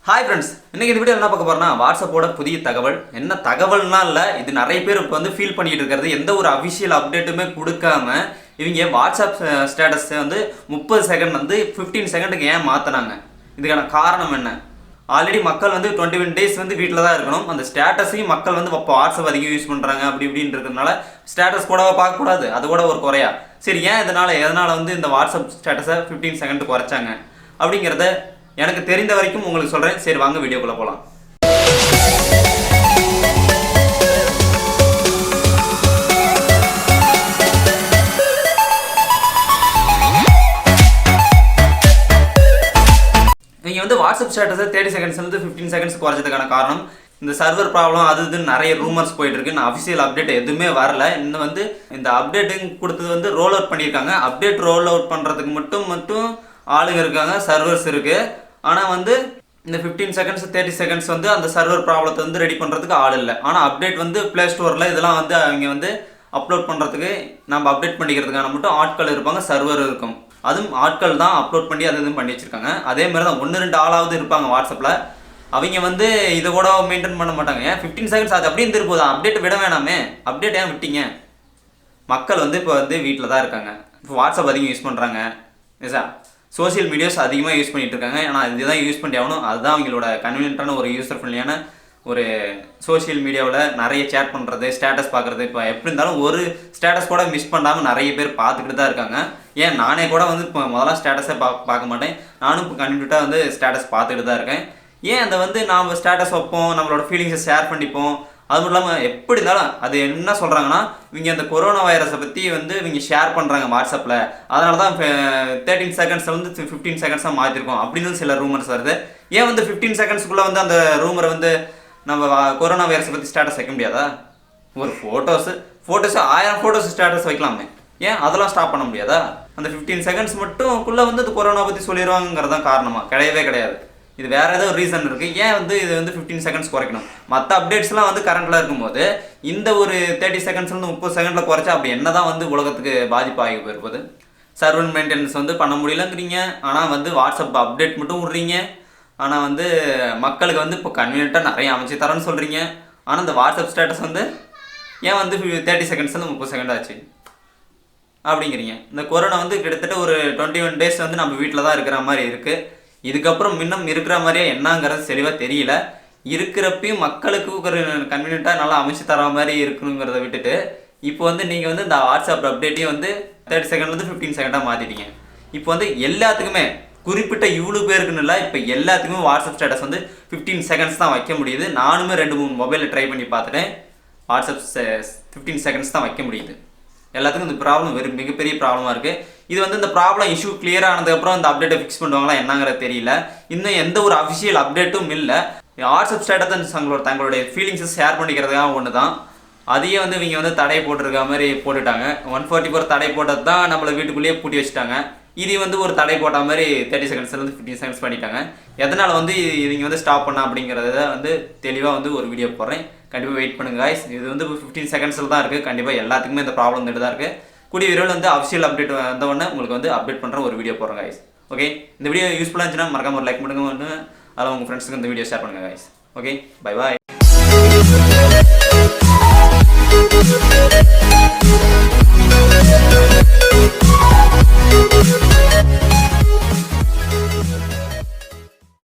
Hi friends, இன்னைக்கு இந்த video என்ன பார்க்க போறோம்னா வாட்ஸ்அப்போட புதிய தகவல். என்ன தகவல்னா இல்ல, இது நிறைய பேர் இப்ப வந்து ஃபீல் பண்ணிட்டு இருக்கிறது எந்த ஒரு அபிஷியல் அப்டேட்டுமே கொடுக்காம இவங்க வாட்ஸ்அப் ஸ்டேட்டஸ் வந்து 30 செகண்ட் வந்து 15 செகண்டுக்கு ஏன் மாத்துனாங்க? இதுக்கான காரணம் என்ன? ஆல்ரெடி மக்கள் வந்து 21 டேஸ் வந்து வீட்டில் தான் இருக்கணும். அந்த ஸ்டேட்டஸையும் மக்கள் வந்து இப்போ வாட்ஸ்அப் அதிகம் யூஸ் பண்ணுறாங்க அப்படி இப்படின்னு இருக்கிறதுனால ஸ்டேட்டஸ் கூட பார்க்கக்கூடாது, அது கூட ஒரு குறையா. சரி, ஏன் எதனால் வந்து இந்த வாட்ஸ்அப் ஸ்டேட்டஸை 15 செகண்ட் குறைச்சாங்க அப்படிங்கிறத எனக்கு தெரிந்த வரைக்கும் உங்களுக்கு சொல்கிறேன். சரி, வாங்க வீடியோக்குள்ளே போகலாம். நீங்கள் வந்து வாட்ஸ்அப் ஸ்டேட்டஸை 30 செகண்ட்ஸ்லேருந்து 15 செகண்ட்ஸ் குறைச்சதுக்கான காரணம் இந்த சர்வர் ப்ராப்ளம், அது இதுன்னு நிறைய ரூமர்ஸ் போயிட்டு இருக்கு. நான் அஃபிஷியல் அப்டேட் எதுவுமே வரல. இன்னும் வந்து இந்த அப்டேட்டிங் கொடுத்தது வந்து ரோல் அவுட் பண்ணியிருக்காங்க. அப்டேட் ரோல் அவுட் பண்ணுறதுக்கு மட்டும் ஆளுங்க இருக்காங்க, சர்வர்ஸ் இருக்குது. ஆனால் வந்து இந்த 15 செகண்ட்ஸ் 30 செகண்ட்ஸ் வந்து அந்த சர்வர் ப்ராப்ளத்தை வந்து ரெடி பண்ணுறதுக்கு ஆள் இல்லை. ஆனால் அப்டேட் வந்து ப்ளே ஸ்டோரில் இதெல்லாம் வந்து அவங்க வந்து அப்லோட் பண்ணுறதுக்கு நம்ம அப்டேட் பண்ணிக்கிறதுக்கான மட்டும் ஆட்கள் இருப்பாங்க, சர்வர் இருக்கும். அதுவும் ஆட்கள் தான் அப்லோட் பண்ணி அது இதுவும் பண்ணி வச்சுருக்காங்க. அதே மாதிரி தான் 1-2 ஆளாவது இருப்பாங்க வாட்ஸ்அப்பில். அவங்க வந்து இதை கூட மெயின்டைன் பண்ண மாட்டாங்க. ஏன் 15 செகண்ட்ஸ் அது அப்படியே இருந்துருப்போதா? அப்டேட் விட வேணாமே, அப்டேட் ஏன் விட்டீங்க? மக்கள் வந்து இப்போ வந்து வீட்டில் தான் இருக்காங்க, இப்போ வாட்ஸ்அப் அதிகம் யூஸ் பண்ணுறாங்க, ஏசா சோசியல் மீடியாஸ் அதிகமாக யூஸ் பண்ணிகிட்டு இருக்காங்க. ஏன்னா இதுதான் யூஸ் பண்ணி ஆகணும். அதுதான் அவங்களோட கன்வீனியன்ட்டான ஒரு யூசர் ஃப்ரெண்ட்லியான ஒரு சோசியல் மீடியாவில் நிறைய சேட் பண்ணுறது, ஸ்டேட்டஸ் பார்க்குறது. இப்போ எப்படி இருந்தாலும் ஒரு ஸ்டேட்டஸ் கூட மிஸ் பண்ணாமல் நிறைய பேர் பார்த்துக்கிட்டு தான் இருக்காங்க. ஏன் நானே கூட வந்து இப்போ முதல்ல ஸ்டேட்டஸை பார்க்க மாட்டேன். நானும் இப்போ கண்டிப்பாக வந்து ஸ்டேட்டஸ் பார்த்துக்கிட்டு தான் இருக்கேன். ஏன் அதை வந்து நாம் ஸ்டேட்டஸ் வைப்போம், நம்மளோட ஃபீலிங்ஸை ஷேர் பண்ணிப்போம். அது மட்டும் இல்லாமல் எப்படி இருந்தாலும் அது என்ன சொல்கிறாங்கன்னா, இவங்க அந்த கொரோனா வைரஸை பற்றி வந்து இவங்க ஷேர் பண்ணுறாங்க வாட்ஸ்அப்பில், அதனால தான் 13 செகண்ட்ஸில் வந்து 15 செகண்ட்ஸாக மாற்றிருக்கோம் அப்படின்னு சில ரூமர்ஸ் வருது. ஏன் வந்து 15 செகண்ட்ஸ்க்குள்ளே வந்து அந்த ரூமரை வந்து நம்ம கொரோனா வைரஸை பற்றி ஸ்டேட்டஸ் வைக்க முடியாதா? ஒரு ஃபோட்டோஸு 1000 ஃபோட்டோஸ் ஸ்டேட்டஸ் வைக்கலாமே, ஏன் அதெல்லாம் ஸ்டாப் பண்ண முடியாதா? அந்த 15 செகண்ட்ஸ் மட்டும்குள்ளே வந்து அது கொரோனா பற்றி சொல்லிடுவாங்கிறது தான் காரணமாக? கிடையவே கிடையாது. இது வேறு ஏதோ ரீசன் இருக்குது. ஏன் வந்து இது வந்து 15 செகண்ட்ஸ் குறைக்கணும்? மற்ற அப்டேட்ஸ்லாம் வந்து கரண்ட்டில் இருக்கும்போது இந்த ஒரு 30 செகண்ட்ஸ்லேருந்து 30 செகண்டில் குறைச்சா அப்படி என்ன தான் வந்து உலகத்துக்கு பாதிப்பாகி போயிருப்பது? சர்வர் மெயின்டெனன்ஸ் வந்து பண்ண முடியலங்கிறீங்க, ஆனால் வந்து வாட்ஸ்அப் அப்டேட் மட்டும் விட்றீங்க. ஆனால் வந்து மக்களுக்கு வந்து இப்போ கன்வீனியண்ட்டாக நிறைய அமைச்சு தரேன்னு சொல்கிறீங்க. ஆனால் இந்த வாட்ஸ்அப் ஸ்டேட்டஸ் வந்து ஏன் வந்து 30 செகண்ட்ஸ்லேருந்து 30 செகண்ட் ஆச்சு அப்படிங்கிறீங்க? இந்த கொரோனா வந்து கிட்டத்தட்ட ஒரு 21 டேஸ் வந்து நம்ம வீட்டில் தான் இருக்கிற மாதிரி இருக்குது. இதுக்கப்புறம் இன்னும் இருக்கிற மாதிரியே என்னங்கிறது தெளிவாக தெரியல. இருக்கிறப்பையும் மக்களுக்கு ஒரு கன்வீனியண்ட்டாக நல்லா அமைச்சு தர மாதிரி இருக்கணுங்கிறத விட்டுட்டு இப்போ வந்து நீங்கள் வந்து இந்த வாட்ஸ்அப் அப்டேட்டையும் வந்து 30 செகண்ட்லேருந்து 15 செகண்டாக மாற்றிட்டீங்க. இப்போ வந்து எல்லாத்துக்குமே குறிப்பிட்ட இவ்வளோ பேருக்குன்னு இல்லை, இப்போ எல்லாத்துக்குமே வாட்ஸ்அப் ஸ்டேட்டஸ் வந்து 15 செகண்ட்ஸ் தான் வைக்க முடியுது. நானுமே 2-3 மொபைலில் ட்ரை பண்ணி பார்த்துட்டேன். வாட்ஸ்அப் 15 செகண்ட்ஸ் தான் வைக்க முடியுது. எல்லாத்துக்கும் இந்த ப்ராப்ளம் மிகப்பெரிய ப்ராப்ளமாக இருக்குது. இது வந்து இந்த ப்ராப்ளம் இஷ்யூ கிளியர் ஆனதுக்கப்புறம் இந்த அப்டேட்டை ஃபிக்ஸ் பண்ணுவாங்களா என்னங்கிறது தெரியல. இன்னும் எந்த ஒரு அஃபிஷியல் அப்டேட்டும் இல்லை. வாட்ஸ்அப் ஸ்டேட்டஸ் தங்களுடைய ஃபீலிங்ஸை ஷேர் பண்ணிக்கிறதுக்காக ஒன்று தான். அதையே வந்து இவங்க வந்து தடை போட்டிருக்க மாதிரி போட்டுட்டாங்க. 144 தடை போட்டது தான் நம்மளை வீட்டுக்குள்ளேயே பூட்டி வச்சுட்டாங்க. இது வந்து ஒரு தடை போட்ட மாதிரி 30 செகண்ட்ஸ்லேருந்து 15 செகண்ட்ஸ் பண்ணிட்டாங்க. எதனால் வந்து இவங்க வந்து ஸ்டாப் பண்ண அப்படிங்கிறத வந்து தெளிவாக வந்து ஒரு வீடியோ போடுறேன். கண்டிப்பாக வெயிட் பண்ணுங்க guys. இது வந்து 15 செகண்ட்ஸில் தான் இருக்குது. கண்டிப்பாக எல்லாத்துக்குமே இந்த ப்ராப்ளம் வந்துட்டு தான் இருக்குது. கூடிய விரைவில் வந்து அஃபிஷியல் அப்டேட் வந்தவொடனே உங்களுக்கு வந்து அப்டேட் பண்ணுற ஒரு வீடியோ போடுறேன் guys. ஓகே, இந்த வீடியோ யூஸ்ஃபுல்லாக இருந்துச்சுன்னா மறக்காம ஒரு லைக் பண்ணுங்க, அதில் உங்கள் ஃப்ரெண்ட்ஸுக்கு இந்த வீடியோ ஷேர் பண்ணுங்கள் guys. Okay, bye bye.